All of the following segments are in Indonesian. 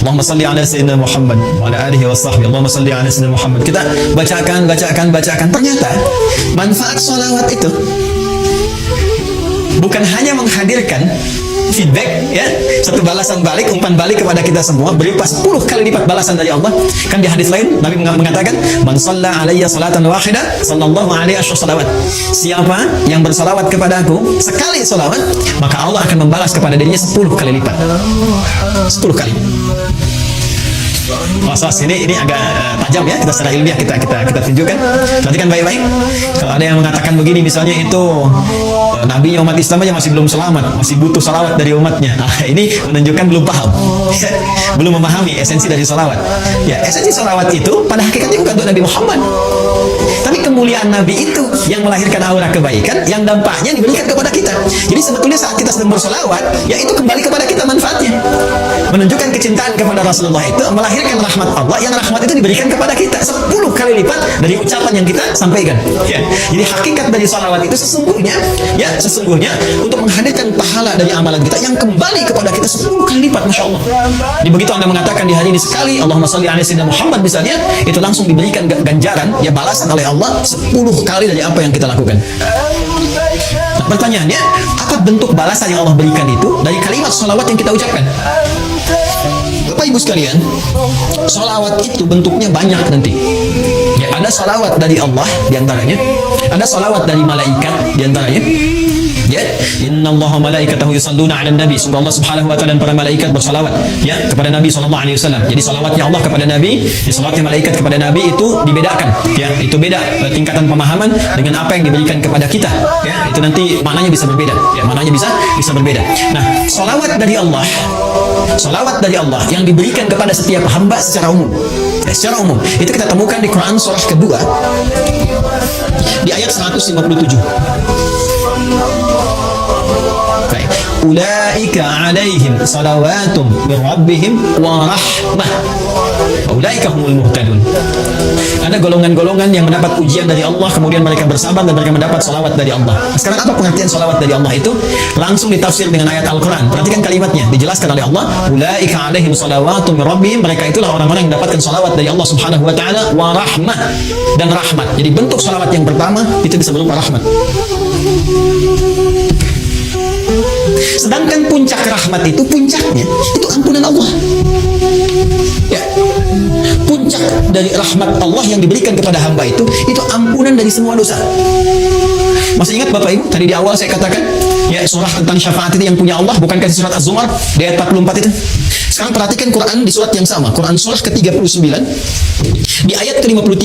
Allahumma salli ala sayyidina Muhammad wa ala alihi wa sahbihi. Allahumma salli ala sayyidina Muhammad. Kita bacakan. Ternyata manfaat sholawat itu bukan hanya menghadirkan feedback, ya, satu balasan balik, umpan balik kepada kita semua berupa 10 kali lipat balasan dari Allah. Kan di hadis lain Nabi mengatakan, man shalla alayya salatan wahidah sallallahu alaihi wasallam. Siapa yang bersalawat kepada aku sekali salawat, maka Allah akan membalas kepada dirinya 10 kali lipat. 10 kali. Ini agak tajam ya, kita secara ilmiah kita tunjukkan. Perhatikan baik-baik. Kalau ada yang mengatakan begini, misalnya itu Nabi umat Islam aja masih belum selamat, masih butuh salawat dari umatnya. Nah, ini menunjukkan belum paham, belum memahami esensi dari salawat. Ya, esensi salawat itu pada hakikatnya bukan untuk Nabi Muhammad, tapi kemuliaan Nabi itu yang melahirkan aura kebaikan yang dampaknya diberikan kepada kita. Jadi sebetulnya saat kita sedang bersalawat, ya itu kembali kepada kita manfaatnya. Menunjukkan kecintaan kepada Rasulullah itu melahirkan rahmat Allah, yang rahmat itu diberikan kepada kita 10 kali lipat dari ucapan yang kita sampaikan. Ya. Jadi hakikat dari salawat itu sesungguhnya untuk menghadirkan pahala dari amalan kita yang kembali kepada kita 10 kali lipat, Masya Allah. Jadi begitu Anda mengatakan di hari ini sekali Allahumma shalli ala sayyidina Muhammad misalnya, itu langsung diberikan ganjaran, ya, balasan oleh Allah 10 kali dari apa yang kita lakukan. Nah, pertanyaannya, apa bentuk balasan yang Allah berikan itu dari kalimat salawat yang kita ucapkan? Bapak Ibu sekalian, salawat itu bentuknya banyak nanti. Ya, ada salawat dari Allah diantaranya, ada salawat dari malaikat diantaranya. Ya, innallaha malaikatahu yusalluna 'alan nabi. Sungguh Allah Subhanahu wa taala dan para malaikat bersalawat, ya, kepada Nabi sallallahu alaihi wasallam. Jadi salawatnya Allah kepada Nabi, salawatnya malaikat kepada Nabi itu dibedakan, ya. Itu beda tingkatan pemahaman dengan apa yang diberikan kepada kita, ya. Itu nanti maknanya bisa berbeda, ya, maknanya bisa berbeda. Nah, salawat dari Allah yang diberikan kepada setiap hamba secara umum. Ya, secara umum itu kita temukan di Quran surah kedua di ayat 157. Baik. Ulaika alaihim salawatum min rabbihim wa rahmah. Ulaika humul muhtadun. Ada golongan-golongan yang mendapat ujian dari Allah, kemudian mereka bersabar dan mereka mendapat salawat dari Allah. Nah, sekarang apa pengertian salawat dari Allah itu? Langsung ditafsir dengan ayat Al-Quran. Perhatikan kalimatnya, dijelaskan oleh Allah, ulaika alaihim salawatum min rabbihim. Mereka itulah orang-orang yang mendapatkan salawat dari Allah Subhanahu wa taala, wa rahmah, dan rahmat. Jadi bentuk salawat yang pertama itu bisa berupa rahmat. Sedangkan puncak rahmat itu, puncaknya itu ampunan Allah. Ya, puncak dari rahmat Allah yang diberikan kepada hamba itu ampunan dari semua dosa. Masih ingat Bapak Ibu, tadi di awal saya katakan, ya, surah tentang syafaat itu yang punya Allah, bukankah di surat Az-Zumar di ayat 44 itu? Sekarang perhatikan Quran di surat yang sama, Quran surah ke-39 di ayat ke-53.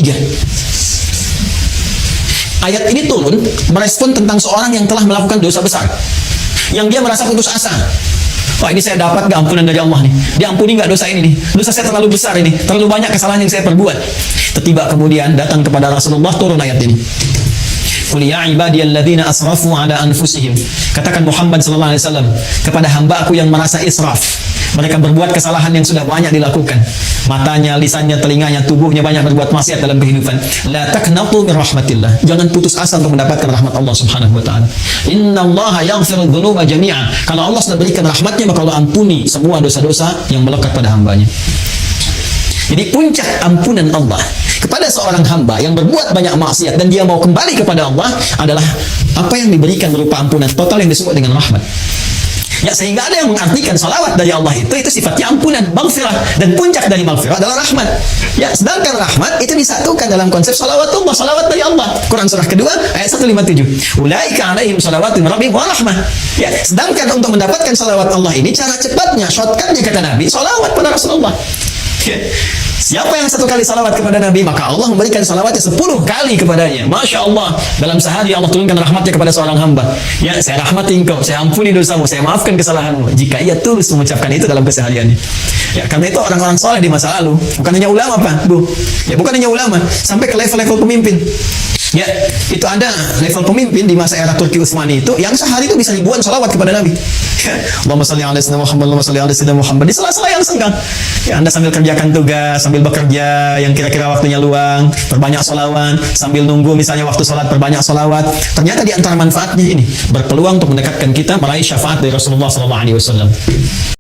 Ayat ini turun merespon tentang seorang yang telah melakukan dosa besar, yang dia merasa putus asa. Wah, ini saya dapat gak ampunan dari Allah nih? Diampuni gak dosa ini nih? Dosa saya terlalu besar ini, terlalu banyak kesalahan yang saya perbuat. Tiba kemudian datang kepada Rasulullah turun ayat ini. Qul ya ibadiyalladzina asrafu ala anfusihim. Katakan Muhammad sallallahu alaihi wasallam kepada hamba-Aku yang merasa israf. Mereka berbuat kesalahan yang sudah banyak dilakukan. Matanya, lisannya, telinganya, tubuhnya banyak berbuat maksiat dalam kehidupan. La taqnatu min rahmatillah. Jangan putus asa untuk mendapatkan rahmat Allah Subhanahu wa taala. Innallaha yaghfiru dzunuba jami'a. Kalau Allah sudah berikan rahmatnya, maka Allah ampuni semua dosa-dosa yang melekat pada hambanya. Jadi puncak ampunan Allah kepada seorang hamba yang berbuat banyak maksiat dan dia mau kembali kepada Allah adalah apa yang diberikan berupa ampunan total yang disebut dengan rahmat. Ya, sehingga ada yang mengartikan salawat dari Allah itu sifatnya ampunan, maghfirah, dan puncak dari maghfirah adalah rahmat. Ya, sedangkan rahmat itu disatukan dalam konsep salawatullah, salawat dari Allah. Quran surah kedua ayat 157. Ulaika alaihim salawatu min rabbihim wa rahmah. Ya, sedangkan untuk mendapatkan salawat Allah ini cara cepatnya, shortcutnya kata Nabi, salawat pada Rasulullah. Ya. Siapa yang satu kali salawat kepada Nabi, maka Allah memberikan salawatnya 10 kali kepadanya. Masya Allah, dalam sehari Allah turunkan rahmatnya kepada seorang hamba. Ya, saya rahmati engkau, saya ampuni dosamu, saya maafkan kesalahanmu, jika ia tulus mengucapkan itu dalam kesehariannya. Ya, karena itu orang-orang soleh di masa lalu, bukan hanya ulama Pak, Bu. Ya, bukan hanya ulama, sampai ke level-level pemimpin. Ya, itu ada level pemimpin di masa era Turki Utsmani itu yang sehari itu bisa ribuan salawat kepada Nabi. Ya, Allahumma shalli ala sayyidina Muhammad, Allahumma shalli ala sayyidina Muhammad, di sela-sela yang senggang. Ya, Anda sambil kerjakan tugas, sambil bekerja yang kira-kira waktunya luang, perbanyak salawat, sambil nunggu misalnya waktu salat perbanyak salawat. Ternyata di antara manfaatnya ini berpeluang untuk mendekatkan kita meraih syafaat dari Rasulullah SAW.